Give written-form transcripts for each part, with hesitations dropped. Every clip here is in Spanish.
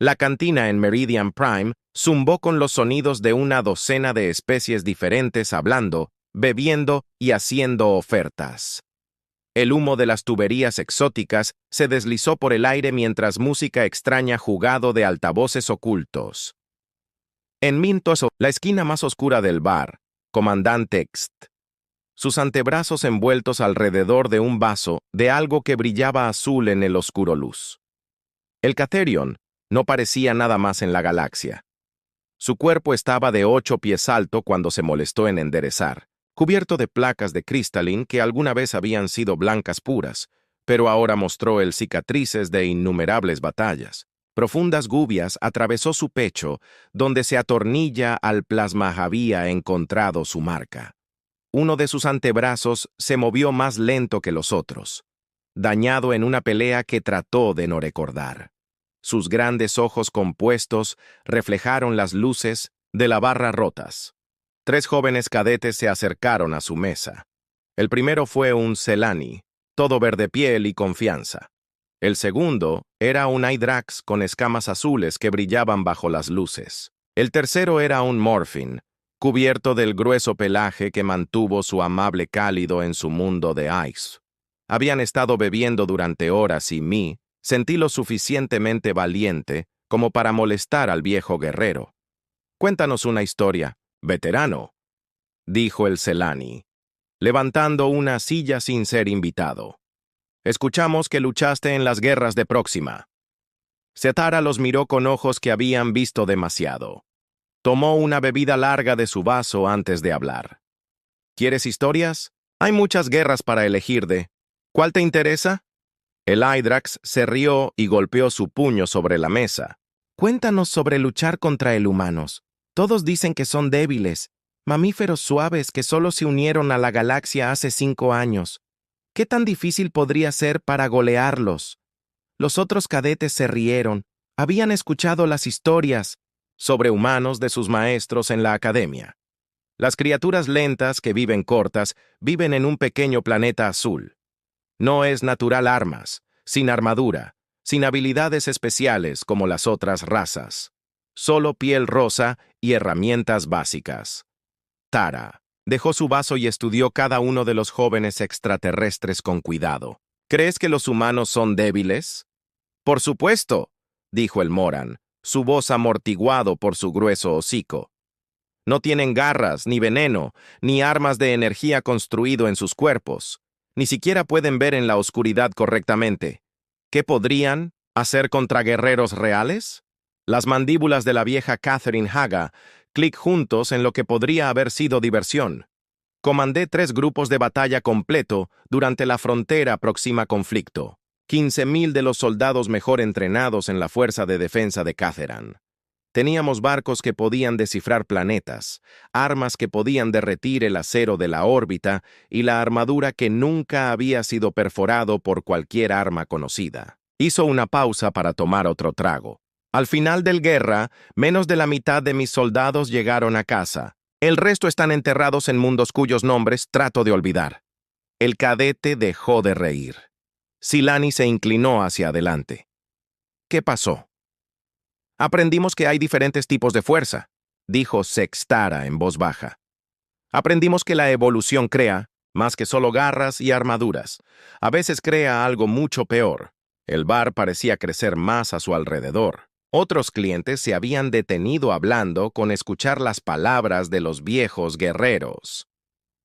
La cantina en Meridian Prime zumbó con los sonidos de una docena de especies diferentes hablando, bebiendo y haciendo ofertas. El humo de las tuberías exóticas se deslizó por el aire mientras música extraña jugado de altavoces ocultos. En Mintos, la esquina más oscura del bar, Comandante Text, sus antebrazos envueltos alrededor de un vaso de algo que brillaba azul en el oscuro luz. El Catherion no parecía nada más en la galaxia. Su cuerpo estaba de 8 pies alto cuando se molestó en enderezar, cubierto de placas de cristalín que alguna vez habían sido blancas puras, pero ahora mostró el cicatrices de innumerables batallas. Profundas gubias atravesó su pecho, donde se atornilla al plasma había encontrado su marca. Uno de sus antebrazos se movió más lento que los otros, dañado en una pelea que trató de no recordar. Sus grandes ojos compuestos reflejaron las luces de la barra rotas. 3 jóvenes cadetes se acercaron a su mesa. El primero fue un Selani, todo verde piel y confianza. El segundo era un Hydrax con escamas azules que brillaban bajo las luces. El tercero era un Morphin, cubierto del grueso pelaje que mantuvo su amable cálido en su mundo de ice. Habían estado bebiendo durante horas y sentí lo suficientemente valiente como para molestar al viejo guerrero. «Cuéntanos una historia, veterano», dijo el Selani, levantando una silla sin ser invitado. «Escuchamos que luchaste en las guerras de Próxima». Zetara los miró con ojos que habían visto demasiado. Tomó una bebida larga de su vaso antes de hablar. «¿Quieres historias? Hay muchas guerras para elegir de. ¿Cuál te interesa?» El Hydrax se rió y golpeó su puño sobre la mesa. «Cuéntanos sobre luchar contra el humanos. Todos dicen que son débiles, mamíferos suaves que solo se unieron a la galaxia hace 5 años. ¿Qué tan difícil podría ser para golearlos?» Los otros cadetes se rieron. Habían escuchado las historias sobre humanos de sus maestros en la academia. Las criaturas lentas que viven cortas viven en un pequeño planeta azul. No es natural armas, sin armadura, sin habilidades especiales como las otras razas. Solo piel rosa y herramientas básicas. Tara dejó su vaso y estudió cada uno de los jóvenes extraterrestres con cuidado. «¿Crees que los humanos son débiles?» «Por supuesto», dijo el Moran, su voz amortiguado por su grueso hocico. «No tienen garras, ni veneno, ni armas de energía construido en sus cuerpos. Ni siquiera pueden ver en la oscuridad correctamente. ¿Qué podrían hacer contra guerreros reales?» Las mandíbulas de la vieja Catherine Haga clic juntos en lo que podría haber sido diversión. «Comandé 3 grupos de batalla completo durante la frontera Próxima conflicto. 15,000 de los soldados mejor entrenados en la Fuerza de Defensa de Catheran. Teníamos barcos que podían descifrar planetas, armas que podían derretir el acero de la órbita y la armadura que nunca había sido perforado por cualquier arma conocida». Hizo una pausa para tomar otro trago. «Al final del guerra, menos de la mitad de mis soldados llegaron a casa. El resto están enterrados en mundos cuyos nombres trato de olvidar». El cadete dejó de reír. Silani se inclinó hacia adelante. «¿Qué pasó?» «Aprendimos que hay diferentes tipos de fuerza», dijo Sextara en voz baja. «Aprendimos que la evolución crea, más que solo garras y armaduras. A veces crea algo mucho peor». El bar parecía crecer más a su alrededor. Otros clientes se habían detenido hablando con escuchar las palabras de los viejos guerreros.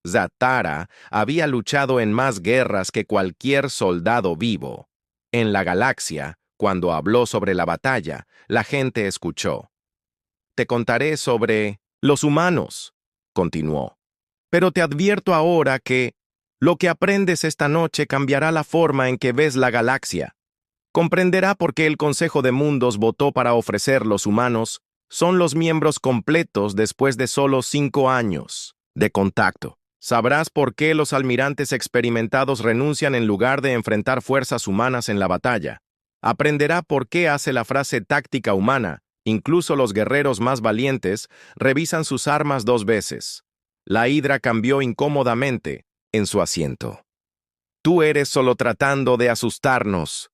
Zatara había luchado en más guerras que cualquier soldado vivo. En la galaxia, cuando habló sobre la batalla, la gente escuchó. «Te contaré sobre los humanos», continuó. «Pero te advierto ahora que lo que aprendes esta noche cambiará la forma en que ves la galaxia. Comprenderá por qué el Consejo de Mundos votó para ofrecer los humanos. Son los miembros completos después de solo 5 años de contacto. Sabrás por qué los almirantes experimentados renuncian en lugar de enfrentar fuerzas humanas en la batalla. Aprenderá por qué hace la frase táctica humana. Incluso los guerreros más valientes revisan sus armas 2 veces. La hidra cambió incómodamente en su asiento. «Tú eres solo tratando de asustarnos.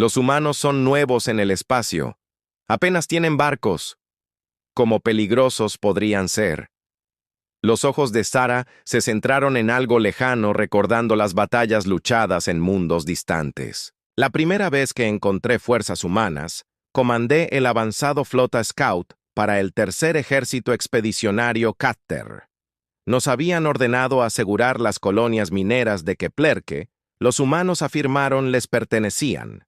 Los humanos son nuevos en el espacio. Apenas tienen barcos. ¿Cómo peligrosos podrían ser? Los ojos de Sarah se centraron en algo lejano, recordando las batallas luchadas en mundos distantes. La primera vez que encontré fuerzas humanas, comandé el avanzado flota Scout para el tercer ejército expedicionario Cutter. Nos habían ordenado asegurar las colonias mineras de que Plerke, los humanos afirmaron les pertenecían.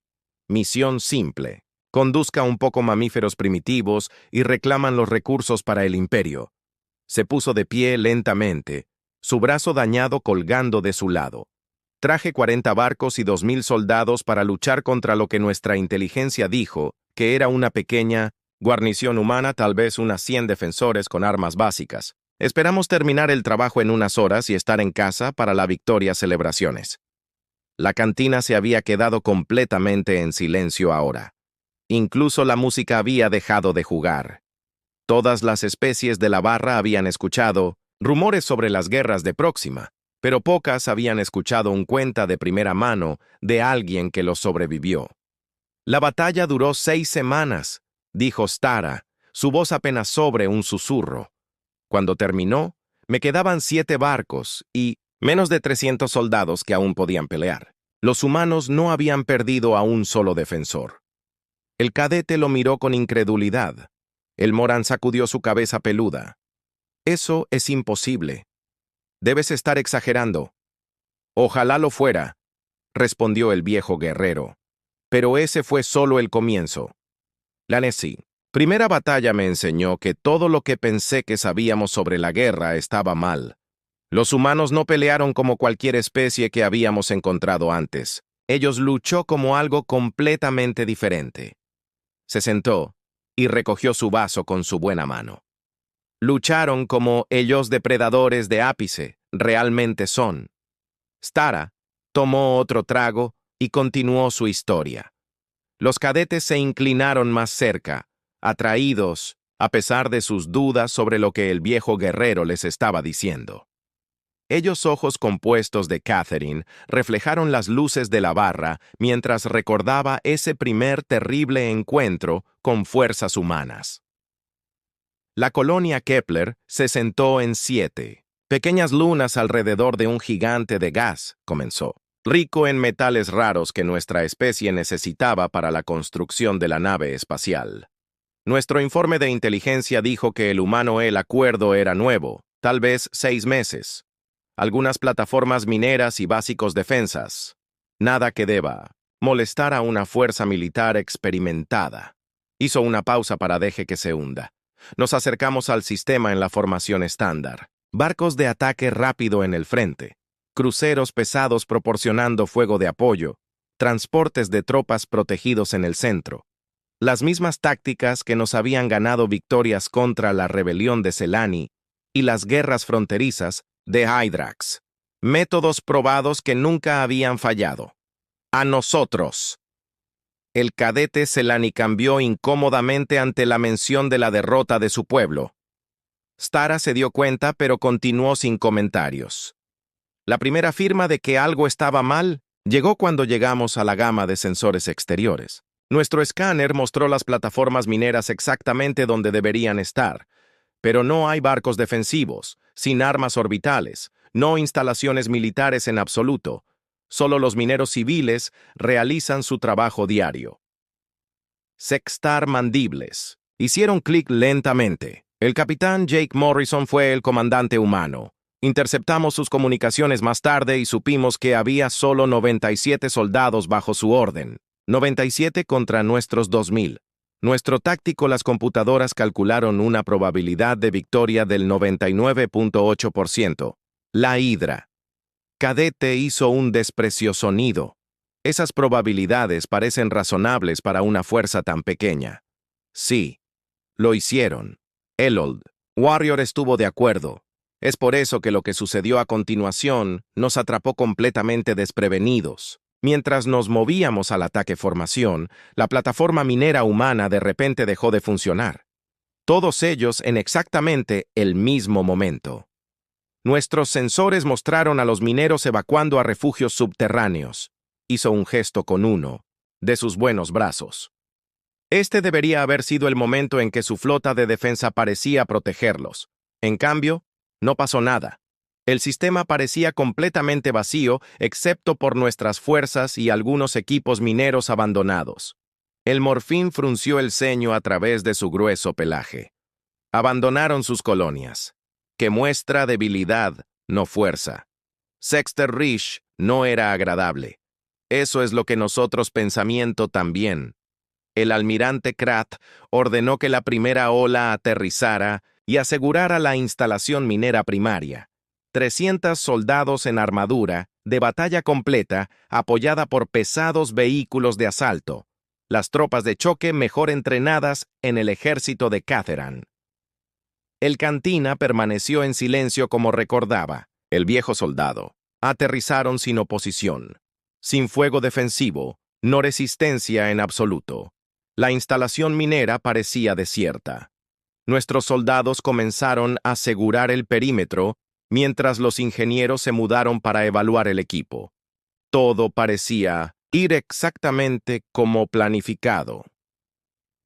Misión simple. Conduzca un poco mamíferos primitivos y reclaman los recursos para el imperio. Se puso de pie lentamente, su brazo dañado colgando de su lado. Traje 40 barcos y 2000 soldados para luchar contra lo que nuestra inteligencia dijo que era una pequeña guarnición humana, tal vez unas 100 defensores con armas básicas. Esperamos terminar el trabajo en unas horas y estar en casa para la victoria celebraciones. La cantina se había quedado completamente en silencio ahora. Incluso la música había dejado de jugar. Todas las especies de la barra habían escuchado rumores sobre las guerras de Próxima, pero pocas habían escuchado un cuento de primera mano de alguien que los sobrevivió. La batalla duró 6 semanas, dijo Stara, su voz apenas sobre un susurro. Cuando terminó, me quedaban 7 barcos y menos de 300 soldados que aún podían pelear. Los humanos no habían perdido a un solo defensor. El cadete lo miró con incredulidad. El Moran sacudió su cabeza peluda. Eso es imposible. Debes estar exagerando. Ojalá lo fuera, respondió el viejo guerrero. Pero ese fue solo el comienzo. La primera batalla me enseñó que todo lo que pensé que sabíamos sobre la guerra estaba mal. Los humanos no pelearon como cualquier especie que habíamos encontrado antes. Ellos luchó como algo completamente diferente. Se sentó y recogió su vaso con su buena mano. Lucharon como ellos depredadores de ápice realmente son. Stara tomó otro trago y continuó su historia. Los cadetes se inclinaron más cerca, atraídos, a pesar de sus dudas sobre lo que el viejo guerrero les estaba diciendo. Ellos ojos compuestos de Catherine reflejaron las luces de la barra mientras recordaba ese primer terrible encuentro con fuerzas humanas. La colonia Kepler se sentó en 7 pequeñas lunas alrededor de un gigante de gas, comenzó, rico en metales raros que nuestra especie necesitaba para la construcción de la nave espacial. Nuestro informe de inteligencia dijo que el humano el acuerdo era nuevo, tal vez 6 meses. Algunas plataformas mineras y básicos defensas. Nada que deba molestar a una fuerza militar experimentada. Hizo una pausa para deje que se hunda. Nos acercamos al sistema en la formación estándar. Barcos de ataque rápido en el frente. Cruceros pesados proporcionando fuego de apoyo. Transportes de tropas protegidos en el centro. Las mismas tácticas que nos habían ganado victorias contra la rebelión de Selani y las guerras fronterizas de Hydrax. Métodos probados que nunca habían fallado. A nosotros. El cadete Selani cambió incómodamente ante la mención de la derrota de su pueblo. Stara se dio cuenta, pero continuó sin comentarios. La primera firma de que algo estaba mal llegó cuando llegamos a la gama de sensores exteriores. Nuestro escáner mostró las plataformas mineras exactamente donde deberían estar, pero no hay barcos defensivos, sin armas orbitales, no instalaciones militares en absoluto. Solo los mineros civiles realizan su trabajo diario. Sextar mandibles. Hicieron clic lentamente. El capitán Jake Morrison fue el comandante humano. Interceptamos sus comunicaciones más tarde y supimos que había solo 97 soldados bajo su orden. 97 contra nuestros 2000. Nuestro táctico, las computadoras calcularon una probabilidad de victoria del 99.8%. La Hidra. Cadete hizo un desprecio sonido. Esas probabilidades parecen razonables para una fuerza tan pequeña. Sí, lo hicieron. Elold. Warrior estuvo de acuerdo. Es por eso que lo que sucedió a continuación nos atrapó completamente desprevenidos. Mientras nos movíamos al ataque formación, la plataforma minera humana de repente dejó de funcionar. Todos ellos en exactamente el mismo momento. Nuestros sensores mostraron a los mineros evacuando a refugios subterráneos. Hizo un gesto con uno de sus buenos brazos. Este debería haber sido el momento en que su flota de defensa parecía protegerlos. En cambio, no pasó nada. El sistema parecía completamente vacío, excepto por nuestras fuerzas y algunos equipos mineros abandonados. El morfín frunció el ceño a través de su grueso pelaje. Abandonaron sus colonias, que muestra debilidad, no fuerza. Sexter Rish no era agradable. Eso es lo que nosotros pensamiento también. El almirante Kratt ordenó que la primera ola aterrizara y asegurara la instalación minera primaria. 300 soldados en armadura, de batalla completa, apoyada por pesados vehículos de asalto. Las tropas de choque mejor entrenadas en el ejército de Catherine. El cantina permaneció en silencio como recordaba. El viejo soldado. Aterrizaron sin oposición. Sin fuego defensivo, no resistencia en absoluto. La instalación minera parecía desierta. Nuestros soldados comenzaron a asegurar el perímetro mientras los ingenieros se mudaron para evaluar el equipo. Todo parecía ir exactamente como planificado.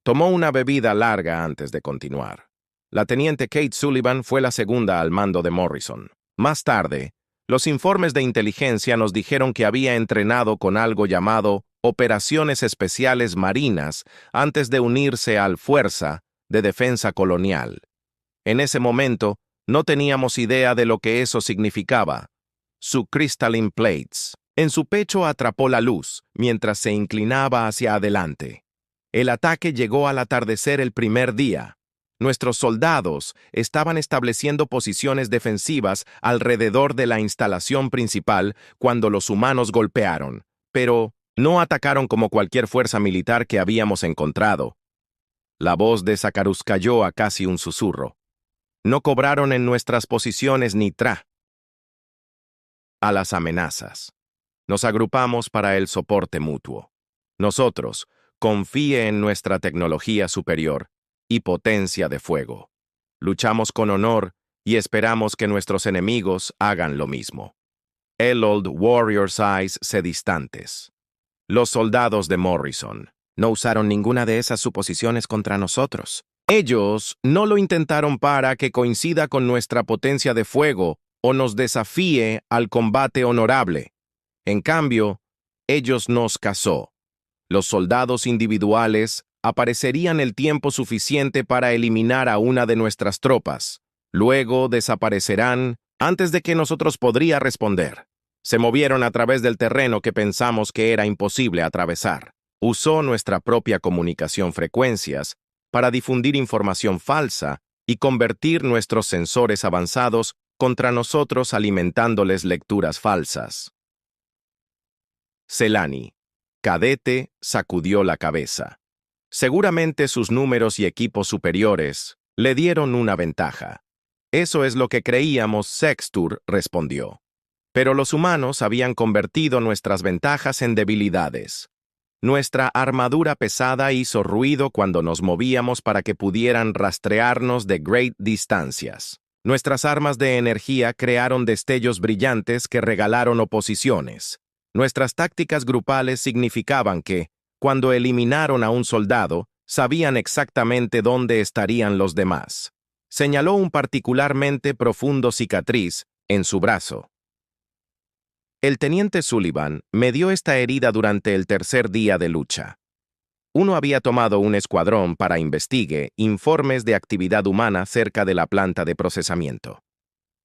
Tomó una bebida larga antes de continuar. La teniente Kate Sullivan fue la segunda al mando de Morrison. Más tarde, los informes de inteligencia nos dijeron que había entrenado con algo llamado Operaciones Especiales Marinas antes de unirse al Fuerza de Defensa Colonial. En ese momento, no teníamos idea de lo que eso significaba. Su crystalline plates. En su pecho atrapó la luz mientras se inclinaba hacia adelante. El ataque llegó al atardecer el primer día. Nuestros soldados estaban estableciendo posiciones defensivas alrededor de la instalación principal cuando los humanos golpearon, pero no atacaron como cualquier fuerza militar que habíamos encontrado. La voz de Zacarus cayó a casi un susurro. No cobraron en nuestras posiciones ni a las amenazas. Nos agrupamos para el soporte mutuo. Nosotros, confíe en nuestra tecnología superior y potencia de fuego. Luchamos con honor y esperamos que nuestros enemigos hagan lo mismo. El Old Warrior's Eyes se distantes. Los soldados de Morrison no usaron ninguna de esas suposiciones contra nosotros. Ellos no lo intentaron para que coincida con nuestra potencia de fuego o nos desafíe al combate honorable. En cambio, ellos nos cazó. Los soldados individuales aparecerían el tiempo suficiente para eliminar a una de nuestras tropas. Luego desaparecerán antes de que nosotros podría responder. Se movieron a través del terreno que pensamos que era imposible atravesar. Usó nuestra propia comunicación frecuencias para difundir información falsa y convertir nuestros sensores avanzados contra nosotros alimentándoles lecturas falsas. Celani, cadete, sacudió la cabeza. Seguramente sus números y equipos superiores le dieron una ventaja. Eso es lo que creíamos, Sextur respondió. Pero los humanos habían convertido nuestras ventajas en debilidades. Nuestra armadura pesada hizo ruido cuando nos movíamos para que pudieran rastrearnos de great distancias. Nuestras armas de energía crearon destellos brillantes que regalaron oposiciones. Nuestras tácticas grupales significaban que, cuando eliminaron a un soldado, sabían exactamente dónde estarían los demás. Señaló un particularmente profundo cicatriz en su brazo. El teniente Sullivan me dio esta herida durante el tercer día de lucha. Uno había tomado un escuadrón para investigue informes de actividad humana cerca de la planta de procesamiento.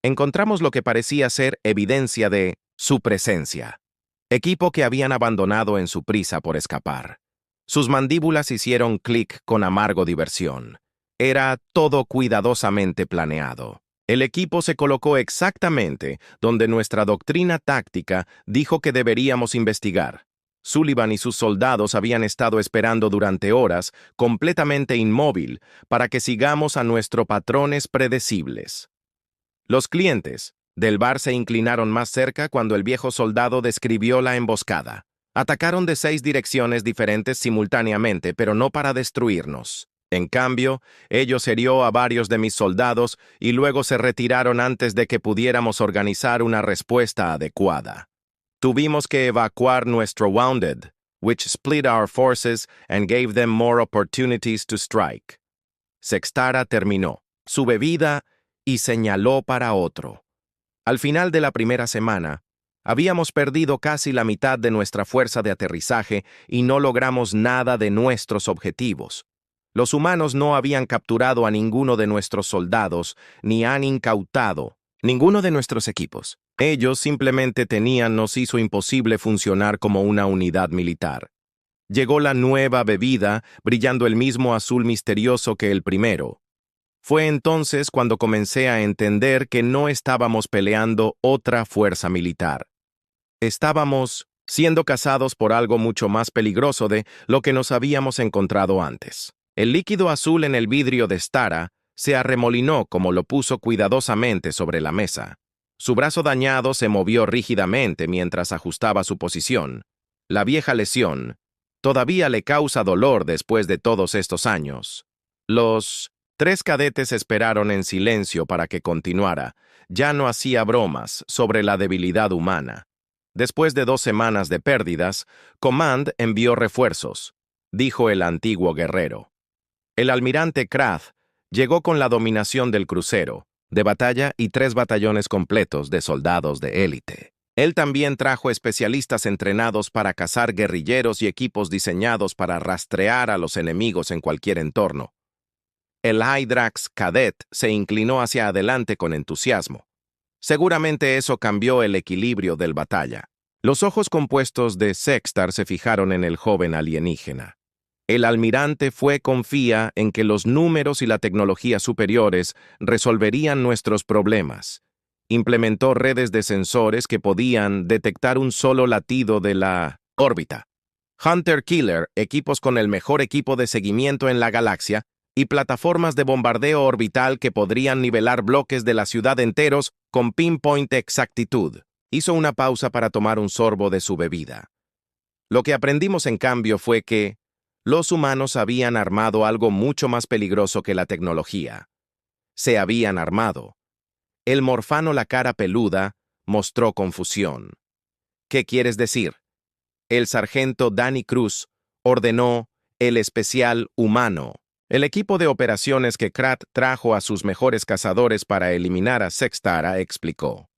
Encontramos lo que parecía ser evidencia de su presencia. Equipo que habían abandonado en su prisa por escapar. Sus mandíbulas hicieron clic con amargo diversión. Era todo cuidadosamente planeado. El equipo se colocó exactamente donde nuestra doctrina táctica dijo que deberíamos investigar. Sullivan y sus soldados habían estado esperando durante horas, completamente inmóvil, para que sigamos a nuestros patrones predecibles. Los clientes del bar se inclinaron más cerca cuando el viejo soldado describió la emboscada. Atacaron de 6 direcciones diferentes simultáneamente, pero no para destruirnos. En cambio, ellos hirió a varios de mis soldados y luego se retiraron antes de que pudiéramos organizar una respuesta adecuada. Tuvimos que evacuar nuestro Wounded which split our forces and gave them more opportunities to strike. Sextara terminó su bebida y señaló para otro. Al final de la primera semana, habíamos perdido casi la mitad de nuestra fuerza de aterrizaje y no logramos nada de nuestros objetivos. Los humanos no habían capturado a ninguno de nuestros soldados, ni han incautado ninguno de nuestros equipos. Ellos simplemente nos hizo imposible funcionar como una unidad militar. Llegó la nueva bebida, brillando el mismo azul misterioso que el primero. Fue entonces cuando comencé a entender que no estábamos peleando otra fuerza militar. Estábamos siendo cazados por algo mucho más peligroso de lo que nos habíamos encontrado antes. El líquido azul en el vidrio de Stara se arremolinó como lo puso cuidadosamente sobre la mesa. Su brazo dañado se movió rígidamente mientras ajustaba su posición. La vieja lesión todavía le causa dolor después de todos estos años. Los 3 cadetes esperaron en silencio para que continuara. Ya no hacía bromas sobre la debilidad humana. Después de 2 semanas de pérdidas, Command envió refuerzos, dijo el antiguo guerrero. El almirante Krath llegó con la dominación del crucero, de batalla y 3 batallones completos de soldados de élite. Él también trajo especialistas entrenados para cazar guerrilleros y equipos diseñados para rastrear a los enemigos en cualquier entorno. El Hydrax Cadet se inclinó hacia adelante con entusiasmo. Seguramente eso cambió el equilibrio del batalla. Los ojos compuestos de Sextar se fijaron en el joven alienígena. El almirante confía en que los números y la tecnología superiores resolverían nuestros problemas. Implementó redes de sensores que podían detectar un solo latido de la órbita. Hunter Killer, equipos con el mejor equipo de seguimiento en la galaxia, y plataformas de bombardeo orbital que podrían nivelar bloques de la ciudad enteros con pinpoint exactitud. Hizo una pausa para tomar un sorbo de su bebida. Lo que aprendimos en cambio fue que los humanos habían armado algo mucho más peligroso que la tecnología. Se habían armado. El morfano la cara peluda mostró confusión. ¿Qué quieres decir? El sargento Danny Cruz ordenó el especial humano. El equipo de operaciones que Krath trajo a sus mejores cazadores para eliminar a Sextara explicó.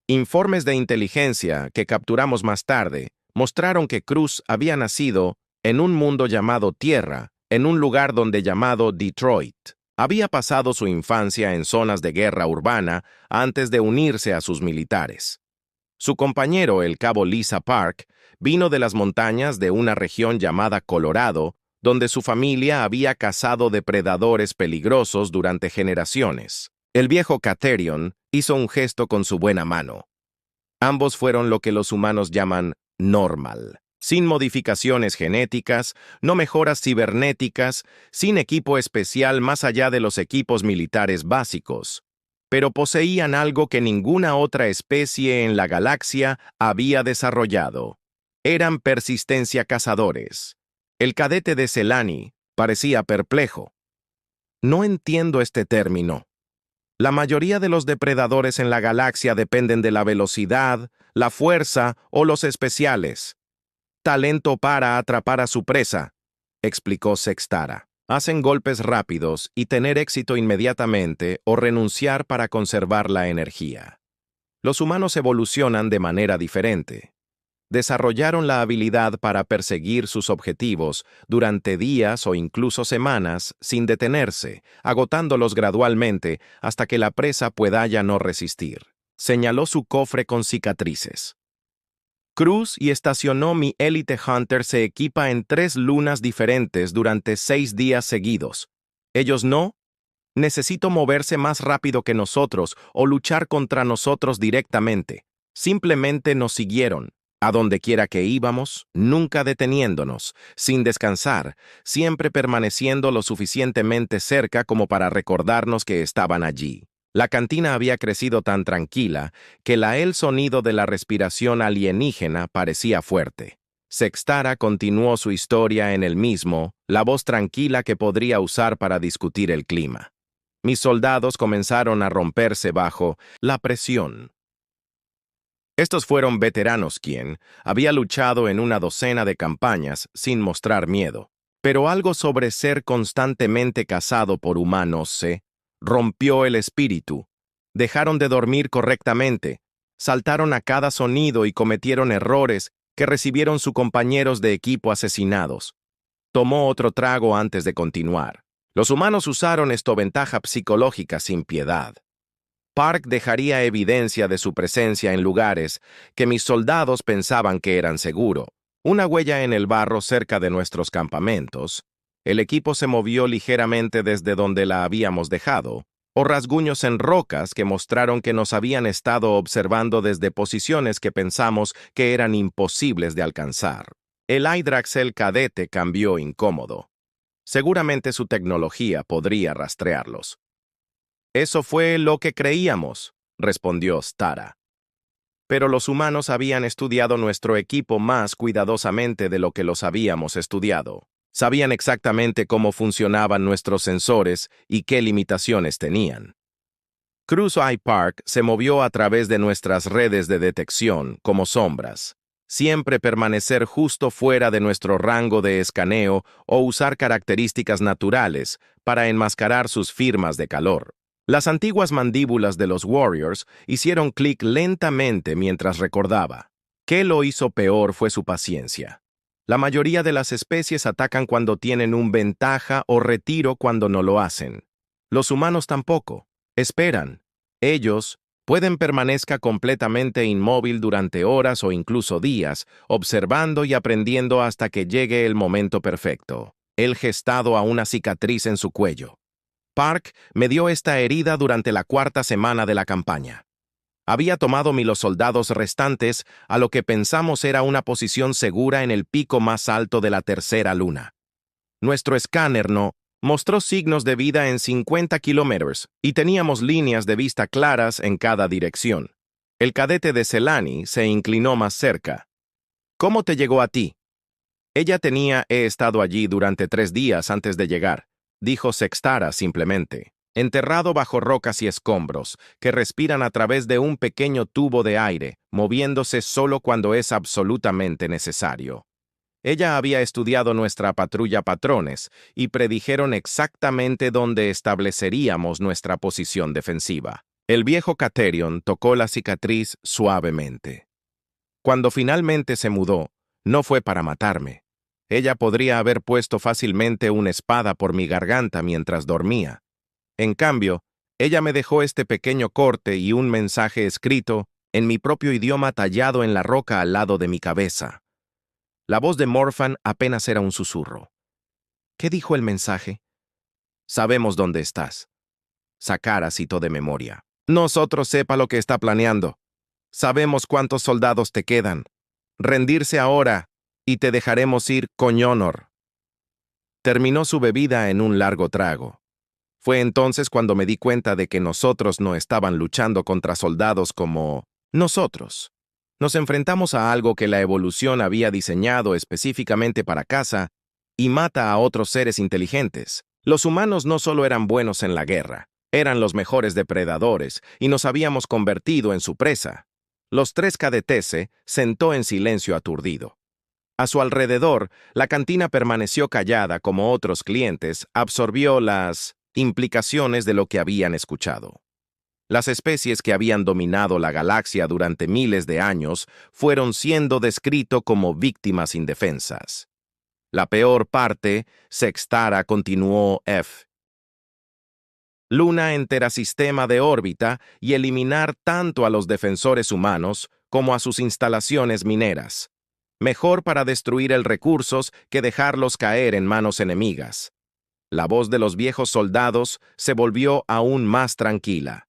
Informes de inteligencia que capturamos más tarde mostraron que Cruz había nacido en un mundo llamado Tierra, en un lugar donde llamado Detroit. Había pasado su infancia en zonas de guerra urbana antes de unirse a sus militares. Su compañero, el cabo Lisa Park, vino de las montañas de una región llamada Colorado, donde su familia había cazado depredadores peligrosos durante generaciones. El viejo Caterion hizo un gesto con su buena mano. Ambos fueron lo que los humanos llaman normal, sin modificaciones genéticas, no mejoras cibernéticas, sin equipo especial más allá de los equipos militares básicos, pero poseían algo que ninguna otra especie en la galaxia había desarrollado. Eran persistencia cazadores. El cadete de Selani parecía perplejo. No entiendo este término. La mayoría de los depredadores en la galaxia dependen de la velocidad, la fuerza o los especiales. Talento para atrapar a su presa, explicó Sextara. Hacen golpes rápidos y tener éxito inmediatamente o renunciar para conservar la energía. Los humanos evolucionan de manera diferente. Desarrollaron la habilidad para perseguir sus objetivos durante días o incluso semanas sin detenerse, agotándolos gradualmente hasta que la presa pueda ya no resistir. Señaló su cofre con cicatrices. Cruz y estacionó mi Elite Hunter se equipa en 3 lunas diferentes durante 6 días seguidos. Ellos no. Necesito moverse más rápido que nosotros o luchar contra nosotros directamente. Simplemente nos siguieron. A donde quiera que íbamos, nunca deteniéndonos, sin descansar, siempre permaneciendo lo suficientemente cerca como para recordarnos que estaban allí. La cantina había crecido tan tranquila que el sonido de la respiración alienígena parecía fuerte. Sextara continuó su historia en el mismo, la voz tranquila que podría usar para discutir el clima. Mis soldados comenzaron a romperse bajo la presión. Estos fueron veteranos quien había luchado en una docena de campañas sin mostrar miedo. Pero algo sobre ser constantemente cazado por humanos se rompió el espíritu. Dejaron de dormir correctamente, saltaron a cada sonido y cometieron errores que recibieron sus compañeros de equipo asesinados. Tomó otro trago antes de continuar. Los humanos usaron esta ventaja psicológica sin piedad. Park dejaría evidencia de su presencia en lugares que mis soldados pensaban que eran seguros. Una huella en el barro cerca de nuestros campamentos. El equipo se movió ligeramente desde donde la habíamos dejado, o rasguños en rocas que mostraron que nos habían estado observando desde posiciones que pensamos que eran imposibles de alcanzar. El Hydraxel cadete cambió incómodo. Seguramente su tecnología podría rastrearlos. Eso fue lo que creíamos, respondió Stara. Pero los humanos habían estudiado nuestro equipo más cuidadosamente de lo que los habíamos estudiado. Sabían exactamente cómo funcionaban nuestros sensores y qué limitaciones tenían. Cruz Eye Park se movió a través de nuestras redes de detección como sombras. Siempre permanecer justo fuera de nuestro rango de escaneo o usar características naturales para enmascarar sus firmas de calor. Las antiguas mandíbulas de los Warriors hicieron clic lentamente mientras recordaba. ¿Qué lo hizo peor fue su paciencia? La mayoría de las especies atacan cuando tienen un ventaja o retiro cuando no lo hacen. Los humanos tampoco. Esperan. Ellos pueden permanezca completamente inmóvil durante horas o incluso días, observando y aprendiendo hasta que llegue el momento perfecto. Él gestado a una cicatriz en su cuello. Park me dio esta herida durante la 4ª semana de la campaña. Había tomado los soldados restantes a lo que pensamos era una posición segura en el pico más alto de la 3ª luna. Nuestro escáner no mostró signos de vida en 50 kilómetros y teníamos líneas de vista claras en cada dirección. El cadete de Selani se inclinó más cerca. ¿Cómo te llegó a ti? He estado allí durante 3 días antes de llegar, dijo Sextara simplemente, enterrado bajo rocas y escombros, que respiran a través de un pequeño tubo de aire, moviéndose solo cuando es absolutamente necesario. Ella había estudiado nuestra patrulla patrones y predijeron exactamente dónde estableceríamos nuestra posición defensiva. El viejo Caterion tocó la cicatriz suavemente. Cuando finalmente se mudó, no fue para matarme. Ella podría haber puesto fácilmente una espada por mi garganta mientras dormía. En cambio, ella me dejó este pequeño corte y un mensaje escrito en mi propio idioma tallado en la roca al lado de mi cabeza. La voz de Morphan apenas era un susurro. ¿Qué dijo el mensaje? Sabemos dónde estás. Sakara citó de memoria. Nosotros sepa lo que está planeando. Sabemos cuántos soldados te quedan. Rendirse ahora y te dejaremos ir con honor. Terminó su bebida en un largo trago. Fue entonces cuando me di cuenta de que nosotros no estaban luchando contra soldados como nosotros. Nos enfrentamos a algo que la evolución había diseñado específicamente para caza y mata a otros seres inteligentes. Los humanos no solo eran buenos en la guerra, eran los mejores depredadores y nos habíamos convertido en su presa. Los 3 cadetes se sentó en silencio aturdido. A su alrededor, la cantina permaneció callada como otros clientes absorbió las implicaciones de lo que habían escuchado. Las especies que habían dominado la galaxia durante miles de años fueron siendo descritos como víctimas indefensas. La peor parte, Sextara continuó F. Luna entera sistema de órbita y eliminar tanto a los defensores humanos como a sus instalaciones mineras. Mejor para destruir el recursos que dejarlos caer en manos enemigas. La voz de los viejos soldados se volvió aún más tranquila.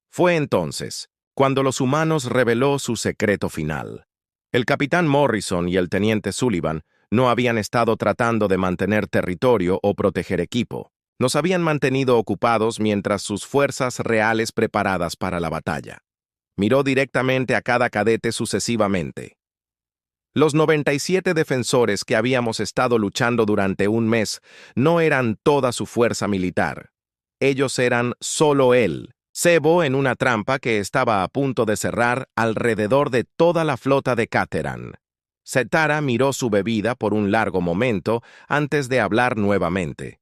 Fue entonces cuando los humanos reveló su secreto final. El capitán Morrison y el teniente Sullivan no habían estado tratando de mantener territorio o proteger equipo. Nos habían mantenido ocupados mientras sus fuerzas reales preparadas para la batalla. Miró directamente a cada cadete sucesivamente. Los 97 defensores que habíamos estado luchando durante un mes no eran toda su fuerza militar. Ellos eran solo él, cebó en una trampa que estaba a punto de cerrar alrededor de toda la flota de Cateran. Setara miró su bebida por un largo momento antes de hablar nuevamente.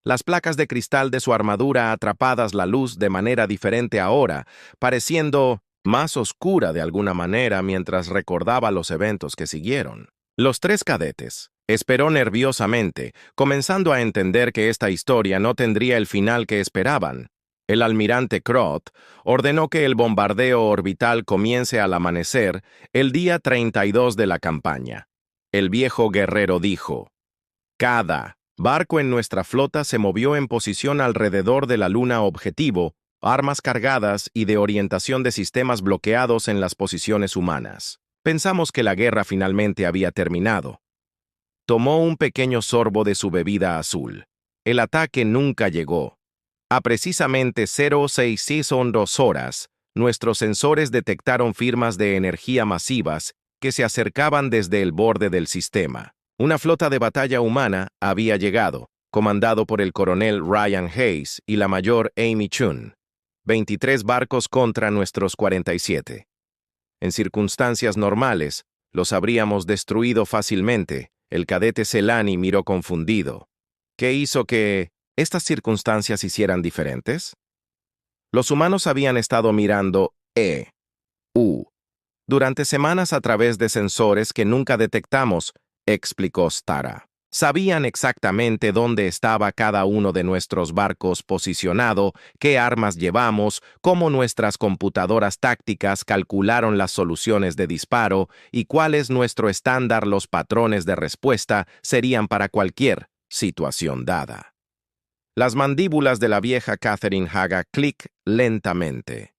Las placas de cristal de su armadura atrapadas la luz de manera diferente ahora, pareciendo más oscura de alguna manera mientras recordaba los eventos que siguieron. Los tres cadetes esperó nerviosamente, comenzando a entender que esta historia no tendría el final que esperaban. El almirante Krot ordenó que el bombardeo orbital comience al amanecer el día 32 de la campaña. El viejo guerrero dijo: cada barco en nuestra flota se movió en posición alrededor de la luna objetivo, armas cargadas y de orientación de sistemas bloqueados en las posiciones humanas. Pensamos que la guerra finalmente había terminado. Tomó un pequeño sorbo de su bebida azul. El ataque nunca llegó. A precisamente 066 horas, nuestros sensores detectaron firmas de energía masivas que se acercaban desde el borde del sistema. Una flota de batalla humana había llegado, comandado por el coronel Ryan Hayes y la mayor Amy Chun. 23 barcos contra nuestros 47. En circunstancias normales, los habríamos destruido fácilmente. El cadete Celani miró confundido. ¿Qué hizo que estas circunstancias hicieran diferentes? Los humanos habían estado mirando durante semanas a través de sensores que nunca detectamos, explicó Stara. Sabían exactamente dónde estaba cada uno de nuestros barcos posicionado, qué armas llevamos, cómo nuestras computadoras tácticas calcularon las soluciones de disparo y cuál es nuestro estándar. Los patrones de respuesta serían para cualquier situación dada. Las mandíbulas de la vieja Catherine haga clic lentamente.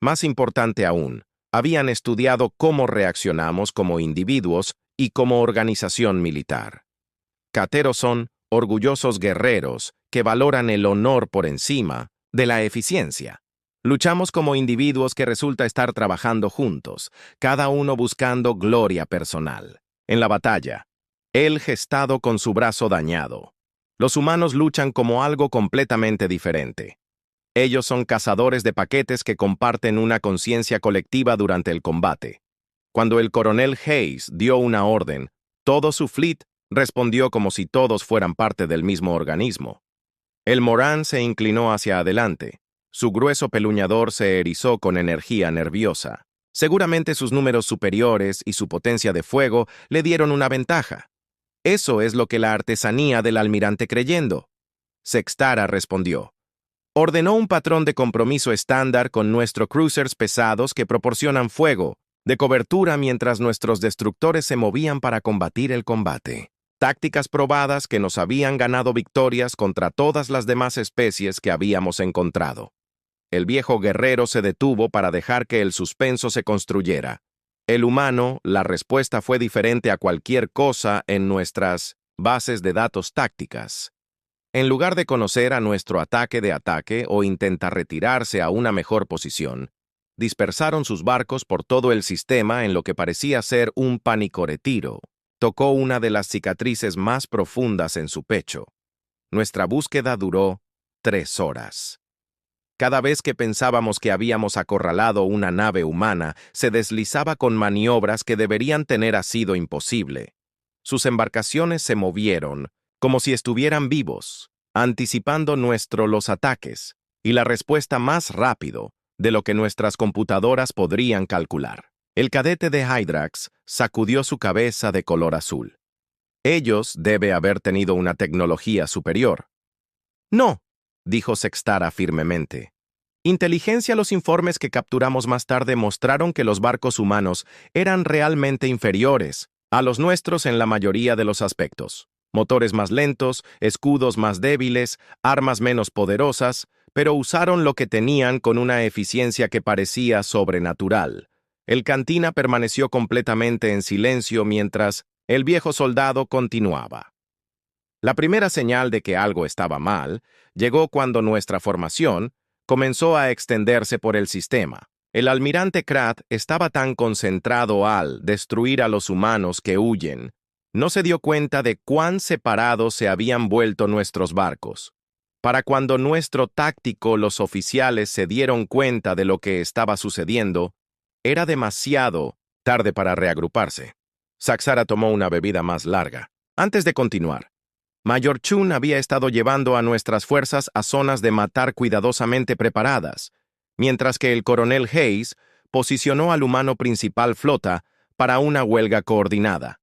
Más importante aún, habían estudiado cómo reaccionamos como individuos y como organización militar. Cateros son orgullosos guerreros que valoran el honor por encima de la eficiencia. Luchamos como individuos que resulta estar trabajando juntos, cada uno buscando gloria personal. En la batalla, él gestado con su brazo dañado. Los humanos luchan como algo completamente diferente. Ellos son cazadores de paquetes que comparten una conciencia colectiva durante el combate. Cuando el coronel Hayes dio una orden, todo su fleet respondió como si todos fueran parte del mismo organismo. El Morán se inclinó hacia adelante. Su grueso peluñador se erizó con energía nerviosa. Seguramente sus números superiores y su potencia de fuego le dieron una ventaja. Eso es lo que la artesanía del almirante creyendo. Sextara respondió. Ordenó un patrón de compromiso estándar con nuestros cruisers pesados que proporcionan fuego de cobertura mientras nuestros destructores se movían para combatir el combate. Tácticas probadas que nos habían ganado victorias contra todas las demás especies que habíamos encontrado. El viejo guerrero se detuvo para dejar que el suspenso se construyera. El humano, la respuesta fue diferente a cualquier cosa en nuestras bases de datos tácticas. En lugar de conocer a nuestro ataque de ataque o intentar retirarse a una mejor posición, dispersaron sus barcos por todo el sistema en lo que parecía ser un pánico retiro. Tocó una de las cicatrices más profundas en su pecho. Nuestra búsqueda duró 3 horas. Cada vez que pensábamos que habíamos acorralado una nave humana, se deslizaba con maniobras que deberían tener sido imposible. Sus embarcaciones se movieron, como si estuvieran vivos, anticipando los ataques, y la respuesta más rápido de lo que nuestras computadoras podrían calcular. El cadete de Hydrax sacudió su cabeza de color azul. Ellos debe haber tenido una tecnología superior. No, dijo Sextara firmemente. Inteligencia. Los informes que capturamos más tarde mostraron que los barcos humanos eran realmente inferiores a los nuestros en la mayoría de los aspectos. Motores más lentos, escudos más débiles, armas menos poderosas, pero usaron lo que tenían con una eficiencia que parecía sobrenatural. El cantina permaneció completamente en silencio mientras el viejo soldado continuaba. La primera señal de que algo estaba mal llegó cuando nuestra formación comenzó a extenderse por el sistema. El almirante Krat estaba tan concentrado al destruir a los humanos que huyen, no se dio cuenta de cuán separados se habían vuelto nuestros barcos. Para cuando nuestro táctico los oficiales se dieron cuenta de lo que estaba sucediendo, era demasiado tarde para reagruparse. Saxara tomó una bebida más larga. Antes de continuar, Mayor Chun había estado llevando a nuestras fuerzas a zonas de matar cuidadosamente preparadas, mientras que el coronel Hayes posicionó al humano principal flota para una huelga coordinada.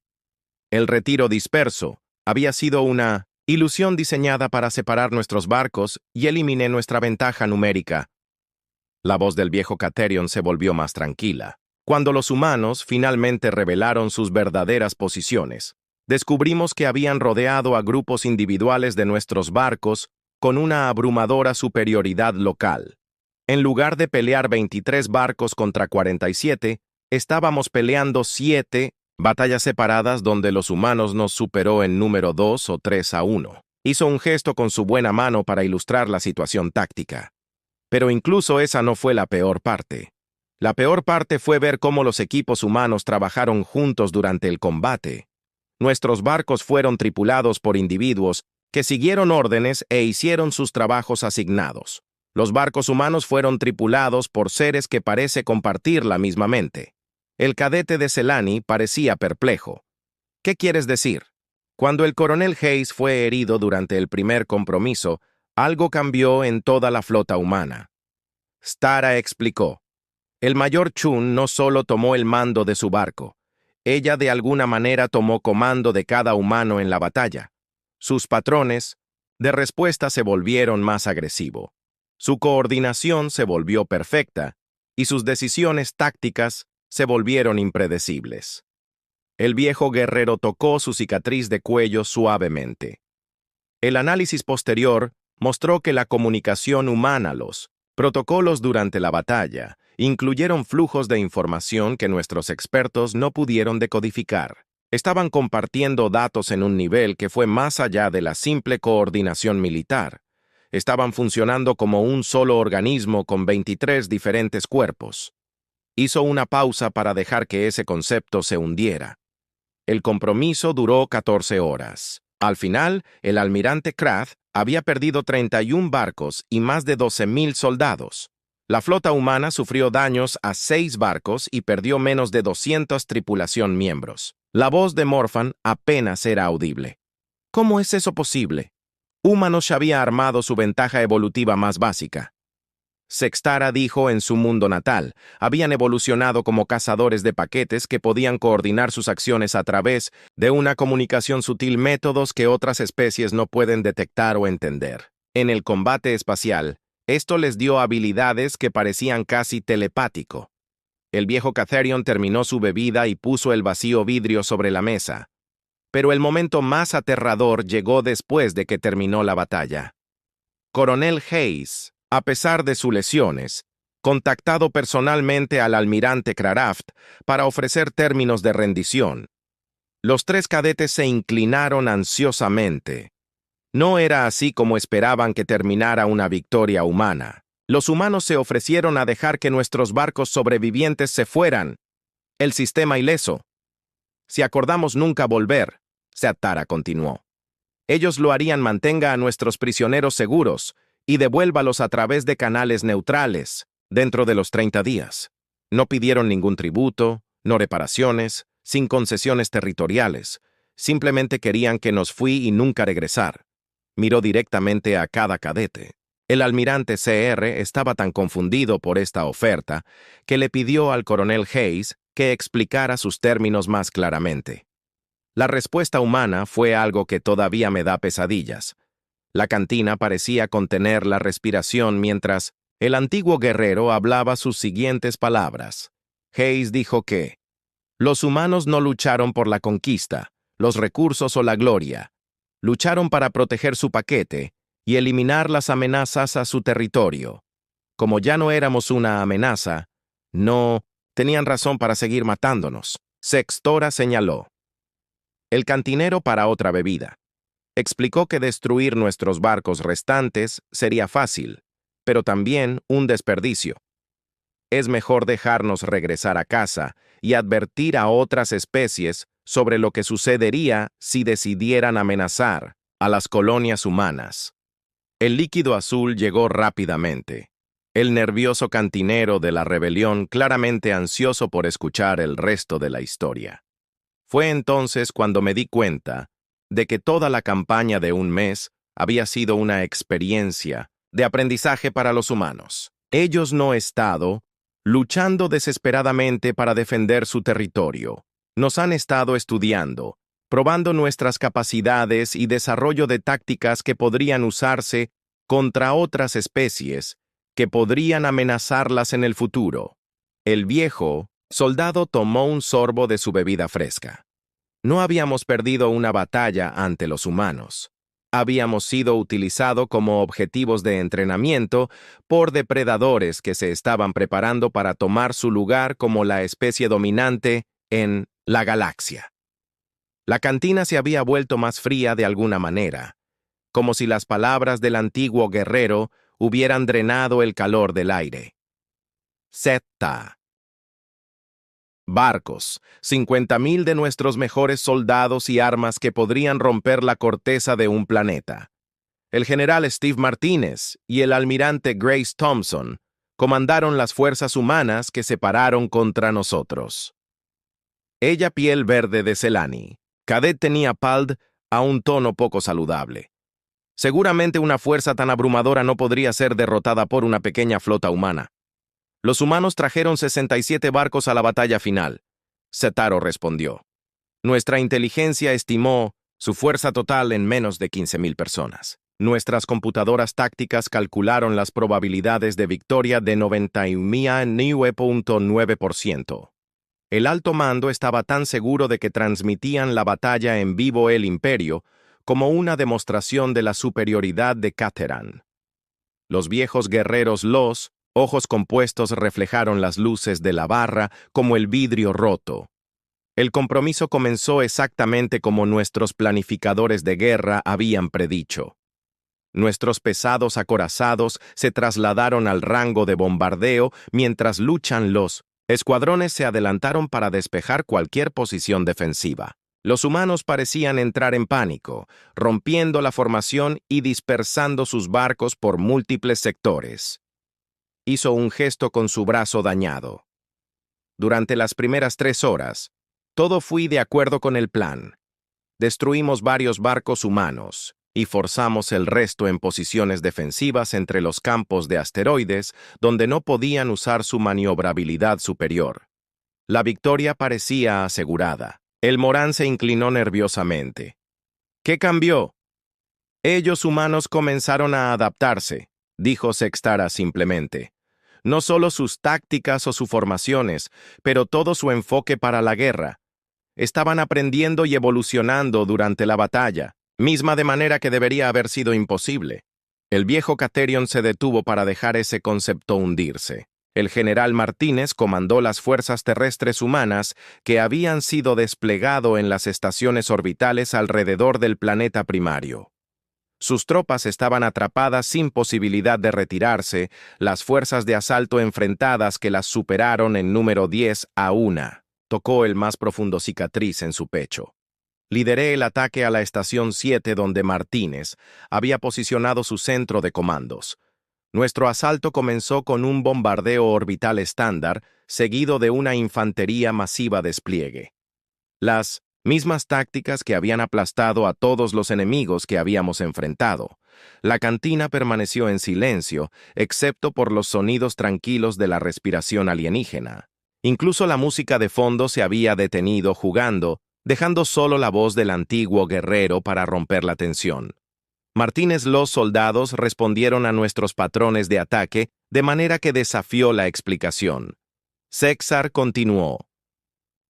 El retiro disperso había sido una ilusión diseñada para separar nuestros barcos y eliminé nuestra ventaja numérica. La voz del viejo Caterion se volvió más tranquila. Cuando los humanos finalmente revelaron sus verdaderas posiciones, descubrimos que habían rodeado a grupos individuales de nuestros barcos con una abrumadora superioridad local. En lugar de pelear 23 barcos contra 47, estábamos peleando 7 batallas separadas donde los humanos nos superó en número 2 o 3-1. Hizo un gesto con su buena mano para ilustrar la situación táctica. Pero incluso esa no fue la peor parte. La peor parte fue ver cómo los equipos humanos trabajaron juntos durante el combate. Nuestros barcos fueron tripulados por individuos que siguieron órdenes e hicieron sus trabajos asignados. Los barcos humanos fueron tripulados por seres que parece compartir la misma mente. El cadete de Celani parecía perplejo. ¿Qué quieres decir? Cuando el coronel Hayes fue herido durante el primer compromiso, algo cambió en toda la flota humana. Stara explicó. El mayor Chun no solo tomó el mando de su barco, ella de alguna manera tomó comando de cada humano en la batalla. Sus patrones de respuesta se volvieron más agresivos. Su coordinación se volvió perfecta y sus decisiones tácticas se volvieron impredecibles. El viejo guerrero tocó su cicatriz de cuello suavemente. El análisis posterior mostró que la comunicación humana, los protocolos durante la batalla, incluyeron flujos de información que nuestros expertos no pudieron decodificar. Estaban compartiendo datos en un nivel que fue más allá de la simple coordinación militar. Estaban funcionando como un solo organismo con 23 diferentes cuerpos. Hizo una pausa para dejar que ese concepto se hundiera. El compromiso duró 14 horas. Al final, el almirante Krath había perdido 31 barcos y más de 12,000 soldados. La flota humana sufrió daños a 6 barcos y perdió menos de 200 tripulación miembros. La voz de Morphan apenas era audible. ¿Cómo es eso posible? Humanos había armado su ventaja evolutiva más básica. Sextara dijo en su mundo natal, habían evolucionado como cazadores de paquetes que podían coordinar sus acciones a través de una comunicación sutil, métodos que otras especies no pueden detectar o entender. En el combate espacial, esto les dio habilidades que parecían casi telepático. El viejo Caterion terminó su bebida y puso el vacío vidrio sobre la mesa. Pero el momento más aterrador llegó después de que terminó la batalla. Coronel Hayes, a pesar de sus lesiones, contactado personalmente al almirante Kraft para ofrecer términos de rendición. Los 3 cadetes se inclinaron ansiosamente. No era así como esperaban que terminara una victoria humana. Los humanos se ofrecieron a dejar que nuestros barcos sobrevivientes se fueran. El sistema ileso. Si acordamos nunca volver, Seatara continuó. Ellos lo harían, mantenga a nuestros prisioneros seguros y devuélvalos a través de canales neutrales dentro de los 30 días. No pidieron ningún tributo, no reparaciones, sin concesiones territoriales. Simplemente querían que nos fui y nunca regresar. Miró directamente a cada cadete. El almirante CR estaba tan confundido por esta oferta que le pidió al coronel Hayes que explicara sus términos más claramente. La respuesta humana fue algo que todavía me da pesadillas. La cantina parecía contener la respiración mientras el antiguo guerrero hablaba sus siguientes palabras. Hayes dijo que los humanos no lucharon por la conquista, los recursos o la gloria. Lucharon para proteger su paquete y eliminar las amenazas a su territorio. Como ya no éramos una amenaza, no tenían razón para seguir matándonos. Sextora señaló. El cantinero para otra bebida. Explicó que destruir nuestros barcos restantes sería fácil, pero también un desperdicio. Es mejor dejarnos regresar a casa y advertir a otras especies sobre lo que sucedería si decidieran amenazar a las colonias humanas. El líquido azul llegó rápidamente. El nervioso cantinero de la rebelión, claramente ansioso por escuchar el resto de la historia. Fue entonces cuando me di cuenta de que toda la campaña de un mes había sido una experiencia de aprendizaje para los humanos. Ellos no han estado luchando desesperadamente para defender su territorio. Nos han estado estudiando, probando nuestras capacidades y desarrollo de tácticas que podrían usarse contra otras especies que podrían amenazarlas en el futuro. El viejo soldado tomó un sorbo de su bebida fresca. No habíamos perdido una batalla ante los humanos. Habíamos sido utilizados como objetivos de entrenamiento por depredadores que se estaban preparando para tomar su lugar como la especie dominante en la galaxia. La cantina se había vuelto más fría de alguna manera, como si las palabras del antiguo guerrero hubieran drenado el calor del aire. Zeta. Barcos, 50,000 de nuestros mejores soldados y armas que podrían romper la corteza de un planeta. El general Steve Martínez y el almirante Grace Thompson comandaron las fuerzas humanas que se pararon contra nosotros. Ella piel verde de Celani. Cadet tenía Pald a un tono poco saludable. Seguramente una fuerza tan abrumadora no podría ser derrotada por una pequeña flota humana. Los humanos trajeron 67 barcos a la batalla final. Zetaro respondió. Nuestra inteligencia estimó su fuerza total en menos de 15,000 personas. Nuestras computadoras tácticas calcularon las probabilidades de victoria de 99.9%. El alto mando estaba tan seguro de que transmitían la batalla en vivo el Imperio como una demostración de la superioridad de Cateran. Los viejos guerreros ojos compuestos reflejaron las luces de la barra como el vidrio roto. El compromiso comenzó exactamente como nuestros planificadores de guerra habían predicho. Nuestros pesados acorazados se trasladaron al rango de bombardeo mientras luchan los escuadrones se adelantaron para despejar cualquier posición defensiva. Los humanos parecían entrar en pánico, rompiendo la formación y dispersando sus barcos por múltiples sectores. Hizo un gesto con su brazo dañado. Durante las primeras 3 horas, todo fue de acuerdo con el plan. Destruimos varios barcos humanos y forzamos el resto en posiciones defensivas entre los campos de asteroides donde no podían usar su maniobrabilidad superior. La victoria parecía asegurada. El Morán se inclinó nerviosamente. ¿Qué cambió? Ellos humanos comenzaron a adaptarse, dijo Sextara simplemente. No solo sus tácticas o sus formaciones, pero todo su enfoque para la guerra. Estaban aprendiendo y evolucionando durante la batalla, misma de manera que debería haber sido imposible. El viejo Caterion se detuvo para dejar ese concepto hundirse. El general Martínez comandó las fuerzas terrestres humanas que habían sido desplegado en las estaciones orbitales alrededor del planeta primario. Sus tropas estaban atrapadas sin posibilidad de retirarse, las fuerzas de asalto enfrentadas que las superaron en número 10-1. Tocó el más profundo cicatriz en su pecho. Lideré el ataque a la estación 7 donde Martínez había posicionado su centro de comandos. Nuestro asalto comenzó con un bombardeo orbital estándar, seguido de una infantería masiva despliegue. Las mismas tácticas que habían aplastado a todos los enemigos que habíamos enfrentado. La cantina permaneció en silencio, excepto por los sonidos tranquilos de la respiración alienígena. Incluso la música de fondo se había detenido jugando, dejando solo la voz del antiguo guerrero para romper la tensión. Martínez, los soldados respondieron a nuestros patrones de ataque de manera que desafió la explicación. Sexar continuó.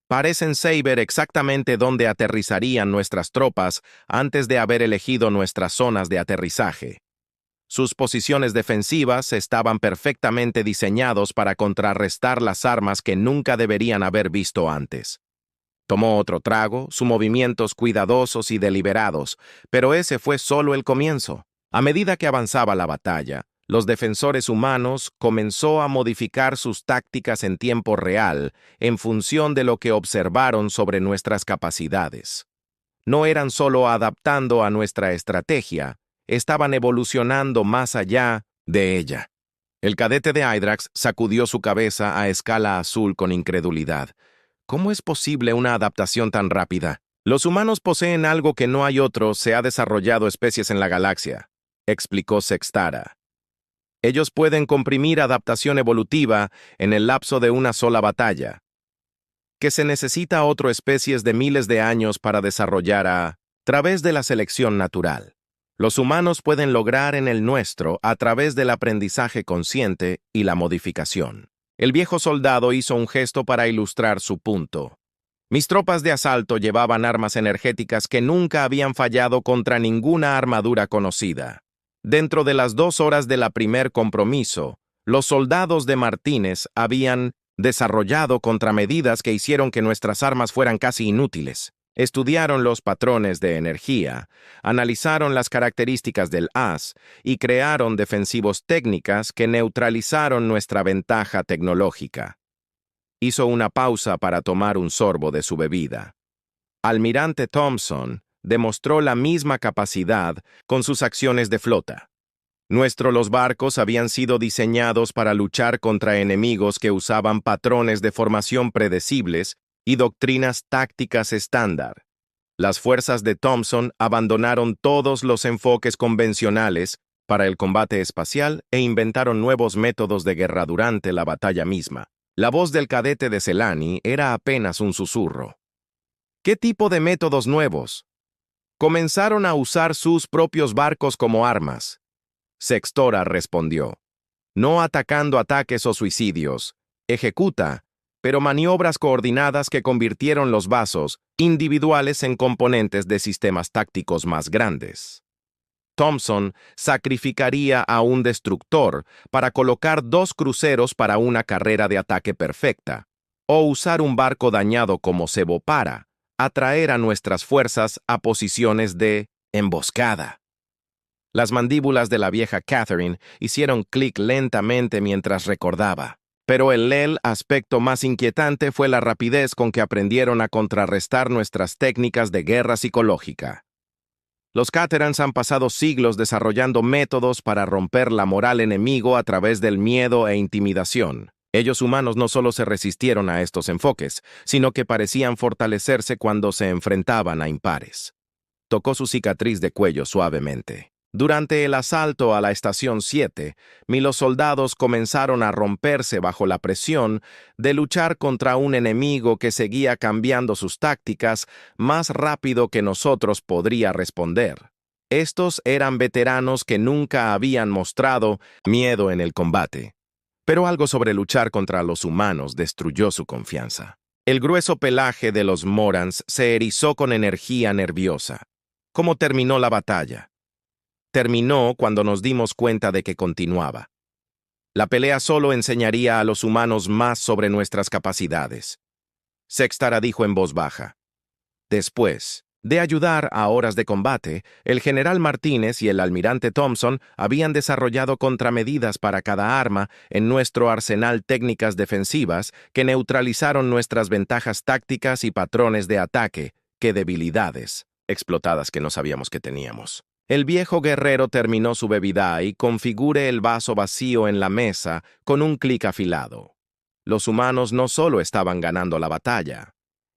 Parecen saber exactamente dónde aterrizarían nuestras tropas antes de haber elegido nuestras zonas de aterrizaje. Sus posiciones defensivas estaban perfectamente diseñados para contrarrestar las armas que nunca deberían haber visto antes. Tomó otro trago, sus movimientos cuidadosos y deliberados, pero ese fue solo el comienzo. A medida que avanzaba la batalla, los defensores humanos comenzó a modificar sus tácticas en tiempo real en función de lo que observaron sobre nuestras capacidades. No eran solo adaptando a nuestra estrategia, estaban evolucionando más allá de ella. El cadete de Hydrax sacudió su cabeza a escala azul con incredulidad. ¿Cómo es posible una adaptación tan rápida? Los humanos poseen algo que no hay otro, se ha desarrollado especies en la galaxia, explicó Sextara. Ellos pueden comprimir adaptación evolutiva en el lapso de una sola batalla, que se necesita otra especies de miles de años para desarrollar a través de la selección natural. Los humanos pueden lograr en el nuestro a través del aprendizaje consciente y la modificación. El viejo soldado hizo un gesto para ilustrar su punto. Mis tropas de asalto llevaban armas energéticas que nunca habían fallado contra ninguna armadura conocida. Dentro de las 2 horas de la primer compromiso, los soldados de Martínez habían desarrollado contramedidas que hicieron que nuestras armas fueran casi inútiles. Estudiaron los patrones de energía, analizaron las características del haz y crearon defensivos técnicas que neutralizaron nuestra ventaja tecnológica. Hizo una pausa para tomar un sorbo de su bebida. Almirante Thompson demostró la misma capacidad con sus acciones de flota. Los barcos habían sido diseñados para luchar contra enemigos que usaban patrones de formación predecibles y doctrinas tácticas estándar. Las fuerzas de Thompson abandonaron todos los enfoques convencionales para el combate espacial e inventaron nuevos métodos de guerra durante la batalla misma. La voz del cadete de Celani era apenas un susurro. ¿Qué tipo de métodos nuevos? Comenzaron a usar sus propios barcos como armas. Sextora respondió. No atacando ataques o suicidios. Ejecuta, pero maniobras coordinadas que convirtieron los vasos individuales en componentes de sistemas tácticos más grandes. Thompson sacrificaría a un destructor para colocar 2 cruceros para una carrera de ataque perfecta, o usar un barco dañado como cebo para atraer a nuestras fuerzas a posiciones de emboscada. Las mandíbulas de la vieja Catherine hicieron clic lentamente mientras recordaba. Pero el aspecto más inquietante fue la rapidez con que aprendieron a contrarrestar nuestras técnicas de guerra psicológica. Los Caterans han pasado siglos desarrollando métodos para romper la moral enemigo a través del miedo e intimidación. Ellos humanos no solo se resistieron a estos enfoques, sino que parecían fortalecerse cuando se enfrentaban a impares. Tocó su cicatriz de cuello suavemente. Durante el asalto a la Estación 7, los soldados comenzaron a romperse bajo la presión de luchar contra un enemigo que seguía cambiando sus tácticas más rápido que nosotros podría responder. Estos eran veteranos que nunca habían mostrado miedo en el combate. Pero algo sobre luchar contra los humanos destruyó su confianza. El grueso pelaje de los Morans se erizó con energía nerviosa. ¿Cómo terminó la batalla? Terminó cuando nos dimos cuenta de que continuaba. La pelea solo enseñaría a los humanos más sobre nuestras capacidades. Sextara dijo en voz baja. Después de ayudar a horas de combate, el general Martínez y el almirante Thompson habían desarrollado contramedidas para cada arma en nuestro arsenal técnicas defensivas que neutralizaron nuestras ventajas tácticas y patrones de ataque, que debilidades explotadas que no sabíamos que teníamos. El viejo guerrero terminó su bebida y configure el vaso vacío en la mesa con un clic afilado. Los humanos no solo estaban ganando la batalla,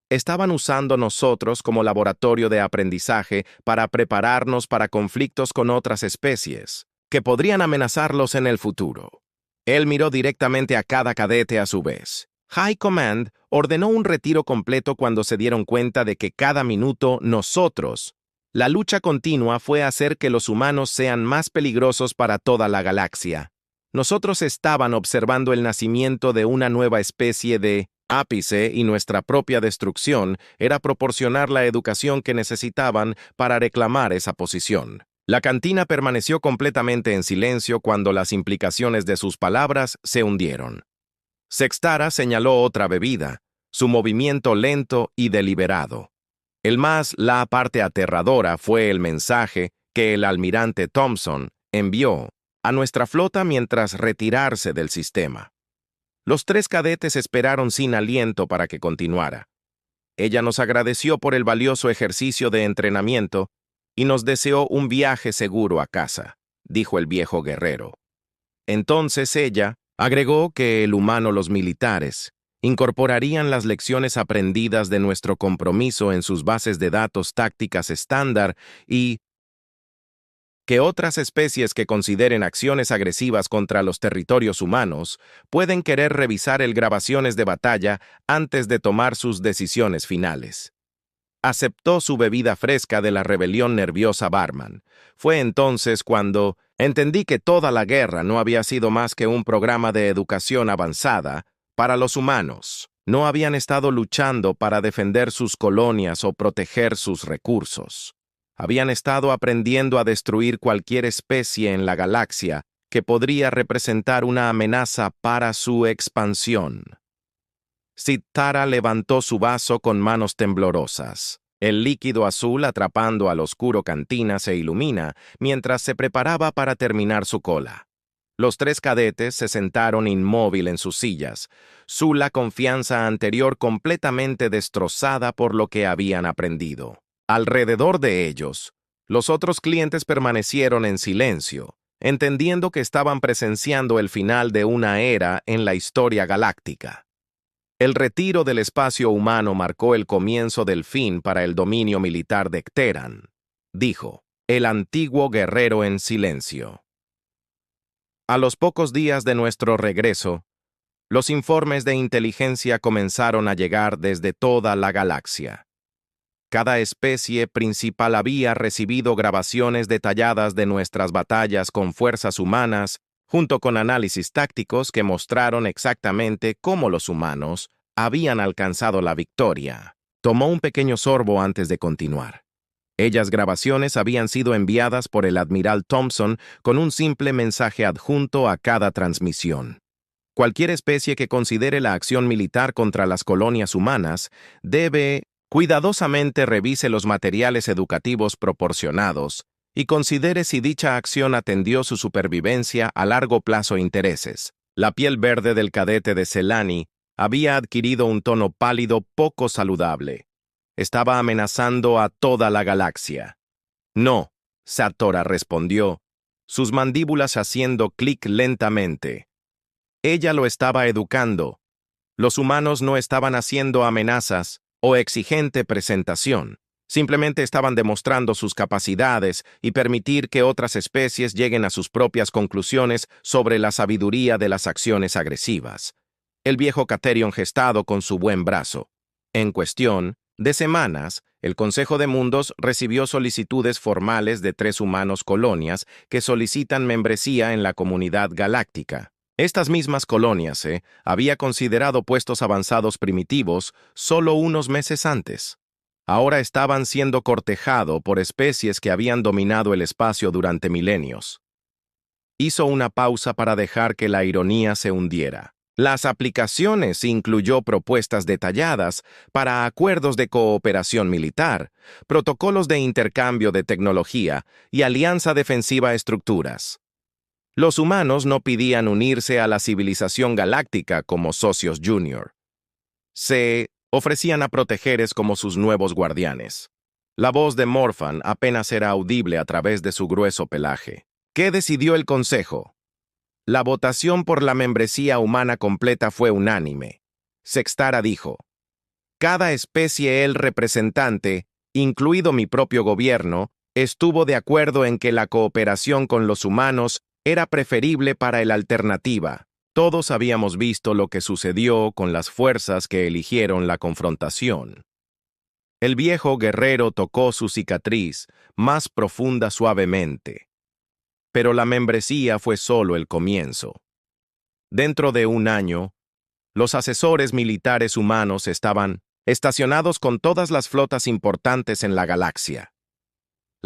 estaban usando nosotros como laboratorio de aprendizaje para prepararnos para conflictos con otras especies, que podrían amenazarlos en el futuro. Él miró directamente a cada cadete a su vez. High Command ordenó un retiro completo cuando se dieron cuenta de que cada minuto la lucha continua fue hacer que los humanos sean más peligrosos para toda la galaxia. Nosotros estaban observando el nacimiento de una nueva especie de ápice y nuestra propia destrucción era proporcionar la educación que necesitaban para reclamar esa posición. La cantina permaneció completamente en silencio cuando las implicaciones de sus palabras se hundieron. Sextara señaló otra bebida, su movimiento lento y deliberado. La parte aterradora fue el mensaje que el almirante Thompson envió a nuestra flota mientras retirarse del sistema. Los 3 cadetes esperaron sin aliento para que continuara. Ella nos agradeció por el valioso ejercicio de entrenamiento y nos deseó un viaje seguro a casa, dijo el viejo guerrero. Entonces ella agregó que el humano, los militares, incorporarían las lecciones aprendidas de nuestro compromiso en sus bases de datos tácticas estándar y que otras especies que consideren acciones agresivas contra los territorios humanos pueden querer revisar el grabaciones de batalla antes de tomar sus decisiones finales. Aceptó su bebida fresca de la rebelión nerviosa Barman. Fue entonces cuando entendí que toda la guerra no había sido más que un programa de educación avanzada para los humanos. No habían estado luchando para defender sus colonias o proteger sus recursos. Habían estado aprendiendo a destruir cualquier especie en la galaxia que podría representar una amenaza para su expansión. Zithara levantó su vaso con manos temblorosas. El líquido azul atrapando al oscuro cantina se ilumina mientras se preparaba para terminar su cola. Los tres cadetes se sentaron inmóvil en sus sillas, la confianza anterior completamente destrozada por lo que habían aprendido. Alrededor de ellos, los otros clientes permanecieron en silencio, entendiendo que estaban presenciando el final de una era en la historia galáctica. El retiro del espacio humano marcó el comienzo del fin para el dominio militar de Cteran, dijo el antiguo guerrero en silencio. A los pocos días de nuestro regreso, los informes de inteligencia comenzaron a llegar desde toda la galaxia. Cada especie principal había recibido grabaciones detalladas de nuestras batallas con fuerzas humanas, junto con análisis tácticos que mostraron exactamente cómo los humanos habían alcanzado la victoria. Tomó un pequeño sorbo antes de continuar. Ellas grabaciones habían sido enviadas por el admiral Thompson con un simple mensaje adjunto a cada transmisión. Cualquier especie que considere la acción militar contra las colonias humanas debe cuidadosamente revise los materiales educativos proporcionados y considere si dicha acción atendió su supervivencia a largo plazo intereses. La piel verde del cadete de Selani había adquirido un tono pálido poco saludable. Estaba amenazando a toda la galaxia. No, Satora respondió, sus mandíbulas haciendo clic lentamente. Ella lo estaba educando. Los humanos no estaban haciendo amenazas o exigente presentación. Simplemente estaban demostrando sus capacidades y permitir que otras especies lleguen a sus propias conclusiones sobre la sabiduría de las acciones agresivas. El viejo Caterion gestado con su buen brazo. En cuestión de semanas, el Consejo de Mundos recibió solicitudes formales de 3 humanos colonias que solicitan membresía en la comunidad galáctica. Estas mismas colonias había considerado puestos avanzados primitivos solo unos meses antes. Ahora estaban siendo cortejado por especies que habían dominado el espacio durante milenios. Hizo una pausa para dejar que la ironía se hundiera. Las aplicaciones incluyó propuestas detalladas para acuerdos de cooperación militar, protocolos de intercambio de tecnología y alianza defensiva estructuras. Los humanos no pedían unirse a la civilización galáctica como socios junior. Se ofrecían a protegeres como sus nuevos guardianes. La voz de Morphan apenas era audible a través de su grueso pelaje. ¿Qué decidió el Consejo? La votación por la membresía humana completa fue unánime. Sextara dijo, cada especie el representante, incluido mi propio gobierno, estuvo de acuerdo en que la cooperación con los humanos era preferible para la alternativa. Todos habíamos visto lo que sucedió con las fuerzas que eligieron la confrontación. El viejo guerrero tocó su cicatriz, más profunda suavemente. Pero la membresía fue solo el comienzo. Dentro de un año, los asesores militares humanos estaban estacionados con todas las flotas importantes en la galaxia.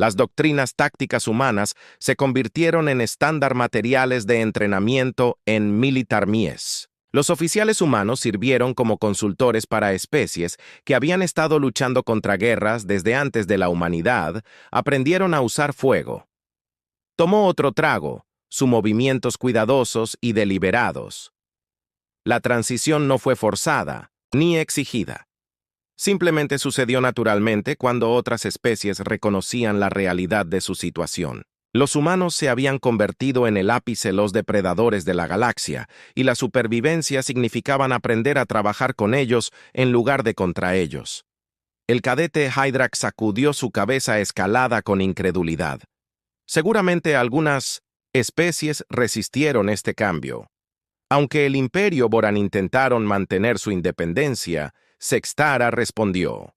Las doctrinas tácticas humanas se convirtieron en estándar materiales de entrenamiento en Militar Mies. Los oficiales humanos sirvieron como consultores para especies que habían estado luchando contra guerras desde antes de la humanidad, aprendieron a usar fuego. Tomó otro trago, sus movimientos cuidadosos y deliberados. La transición no fue forzada, ni exigida. Simplemente sucedió naturalmente cuando otras especies reconocían la realidad de su situación. Los humanos se habían convertido en el ápice de los depredadores de la galaxia, y la supervivencia significaba aprender a trabajar con ellos en lugar de contra ellos. El cadete Hydrax sacudió su cabeza escalada con incredulidad. Seguramente algunas especies resistieron este cambio. Aunque el Imperio Boran intentaron mantener su independencia, Sextara respondió.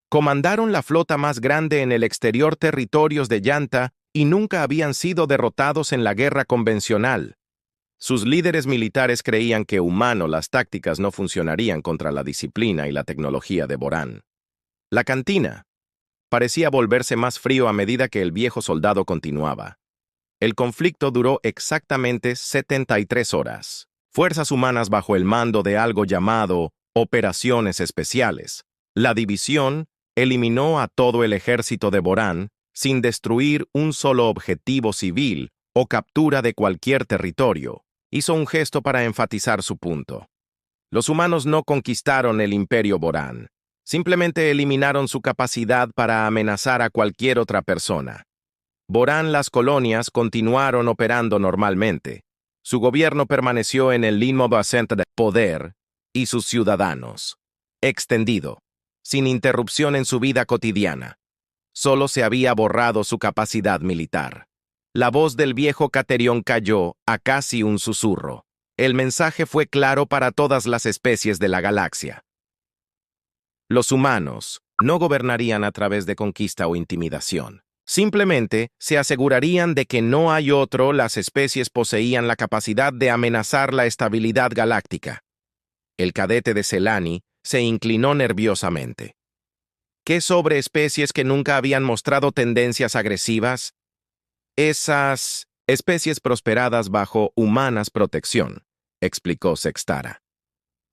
Comandaron la flota más grande en el exterior territorios de Yanta y nunca habían sido derrotados en la guerra convencional. Sus líderes militares creían que las tácticas no funcionarían contra la disciplina y la tecnología de Boran. La cantina parecía volverse más frío a medida que el viejo soldado continuaba. El conflicto duró exactamente 73 horas. Fuerzas humanas bajo el mando de algo llamado Operaciones Especiales. La división eliminó a todo el ejército de Boran sin destruir un solo objetivo civil o captura de cualquier territorio. Hizo un gesto para enfatizar su punto. Los humanos no conquistaron el Imperio Boran. Simplemente eliminaron su capacidad para amenazar a cualquier otra persona. Boran, las colonias continuaron operando normalmente. Su gobierno permaneció en el limbo de poder y sus ciudadanos. Extendido, sin interrupción en su vida cotidiana. Solo se había borrado su capacidad militar. La voz del viejo Caterión cayó a casi un susurro. El mensaje fue claro para todas las especies de la galaxia. Los humanos no gobernarían a través de conquista o intimidación. Simplemente se asegurarían de que no hay otro. Las especies poseían la capacidad de amenazar la estabilidad galáctica. El cadete de Selani se inclinó nerviosamente. ¿Qué sobre especies que nunca habían mostrado tendencias agresivas? Esas especies prosperadas bajo humanas protección, explicó Sextara.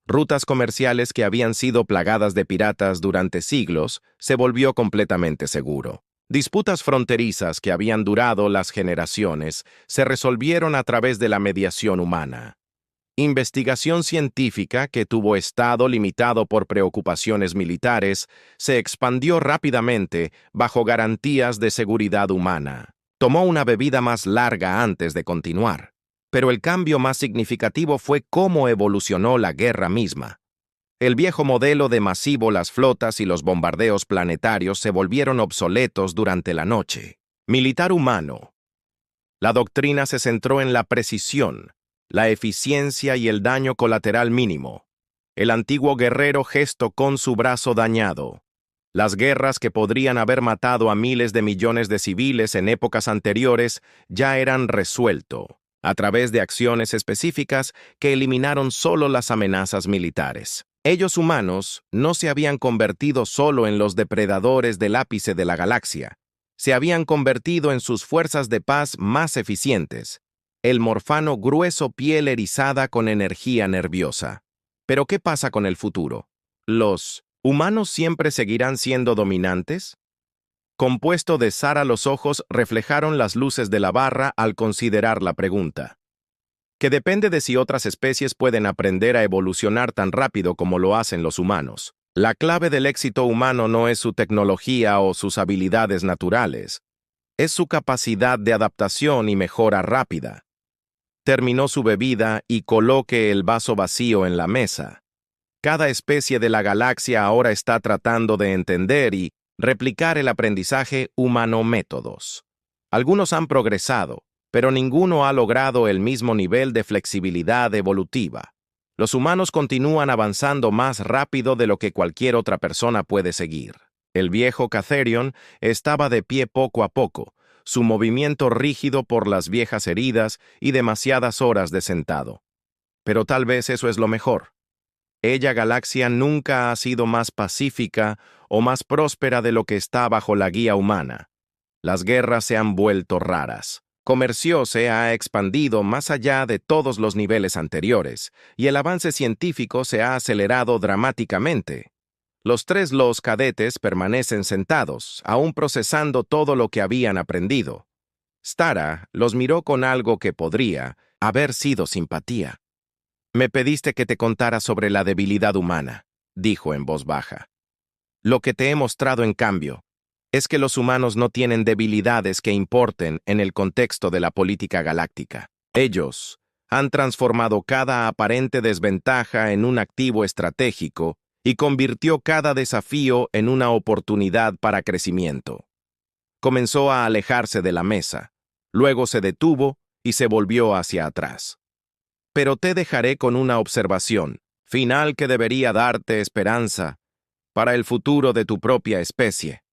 Rutas comerciales que habían sido plagadas de piratas durante siglos se volvió completamente seguro. Disputas fronterizas que habían durado las generaciones se resolvieron a través de la mediación humana. Investigación científica que tuvo estado limitado por preocupaciones militares se expandió rápidamente bajo garantías de seguridad humana. Tomó una bebida más larga antes de continuar. Pero el cambio más significativo fue cómo evolucionó la guerra misma. El viejo modelo de masivo, las flotas y los bombardeos planetarios se volvieron obsoletos durante la noche. Militar humano. La doctrina se centró en la precisión, la eficiencia y el daño colateral mínimo. El antiguo guerrero gesto con su brazo dañado. Las guerras que podrían haber matado a miles de millones de civiles en épocas anteriores ya eran resuelto a través de acciones específicas que eliminaron solo las amenazas militares. Ellos humanos no se habían convertido solo en los depredadores del ápice de la galaxia, se habían convertido en sus fuerzas de paz más eficientes, el morfano grueso, piel erizada con energía nerviosa. Pero ¿qué pasa con el futuro? ¿Los humanos siempre seguirán siendo dominantes? Compuesto de Sara, los ojos reflejaron las luces de la barra al considerar la pregunta. Que depende de si otras especies pueden aprender a evolucionar tan rápido como lo hacen los humanos. La clave del éxito humano no es su tecnología o sus habilidades naturales. Es su capacidad de adaptación y mejora rápida. Terminó su bebida y coloque el vaso vacío en la mesa. Cada especie de la galaxia ahora está tratando de entender y replicar el aprendizaje humano métodos. Algunos han progresado, pero ninguno ha logrado el mismo nivel de flexibilidad evolutiva. Los humanos continúan avanzando más rápido de lo que cualquier otra persona puede seguir. El viejo Caterión estaba de pie poco a poco, su movimiento rígido por las viejas heridas y demasiadas horas de sentado. Pero tal vez eso es lo mejor. Ella galaxia nunca ha sido más pacífica o más próspera de lo que está bajo la guía humana. Las guerras se han vuelto raras. Comercio se ha expandido más allá de todos los niveles anteriores, y el avance científico se ha acelerado dramáticamente. Los cadetes permanecen sentados, aún procesando todo lo que habían aprendido. Stara los miró con algo que podría haber sido simpatía. Me pediste que te contara sobre la debilidad humana, dijo en voz baja. Lo que te he mostrado, en cambio, es que los humanos no tienen debilidades que importen en el contexto de la política galáctica. Ellos han transformado cada aparente desventaja en un activo estratégico y convirtió cada desafío en una oportunidad para crecimiento. Comenzó a alejarse de la mesa, luego se detuvo y se volvió hacia atrás. Pero te dejaré con una observación final que debería darte esperanza para el futuro de tu propia especie.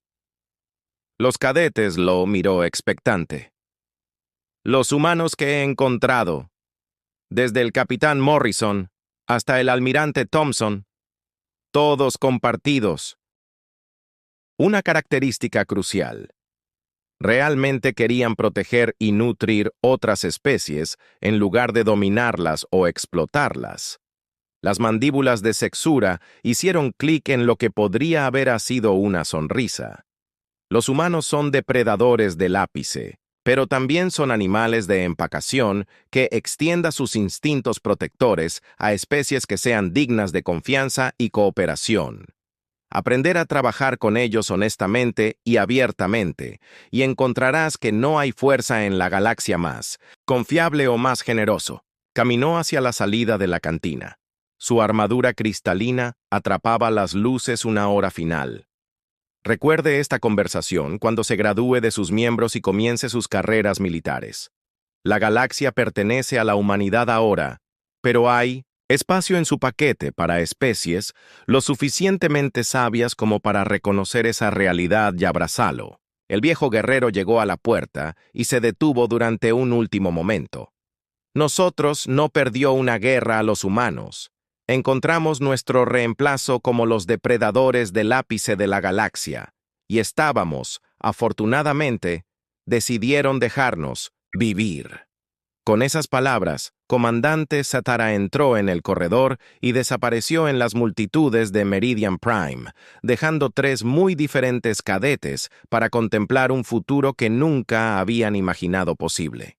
Los cadetes lo miró expectante. Los humanos que he encontrado, desde el capitán Morrison hasta el almirante Thompson, todos compartidos una característica crucial. Realmente querían proteger y nutrir otras especies en lugar de dominarlas o explotarlas. Las mandíbulas de Sexura hicieron clic en lo que podría haber sido una sonrisa. Los humanos son depredadores del ápice, pero también son animales de empacación que extienda sus instintos protectores a especies que sean dignas de confianza y cooperación. Aprender a trabajar con ellos honestamente y abiertamente, y encontrarás que no hay fuerza en la galaxia más confiable o más generoso. Caminó hacia la salida de la cantina. Su armadura cristalina atrapaba las luces una hora final. Recuerde esta conversación cuando se gradúe de sus miembros y comience sus carreras militares. La galaxia pertenece a la humanidad ahora, pero hay espacio en su paquete para especies lo suficientemente sabias como para reconocer esa realidad y abrazarlo. El viejo guerrero llegó a la puerta y se detuvo durante un último momento. Nosotros no perdió una guerra a los humanos. Encontramos nuestro reemplazo como los depredadores del ápice de la galaxia, y estábamos, afortunadamente, decidieron dejarnos vivir. Con esas palabras, Comandante Satara entró en el corredor y desapareció en las multitudes de Meridian Prime, dejando 3 muy diferentes cadetes para contemplar un futuro que nunca habían imaginado posible.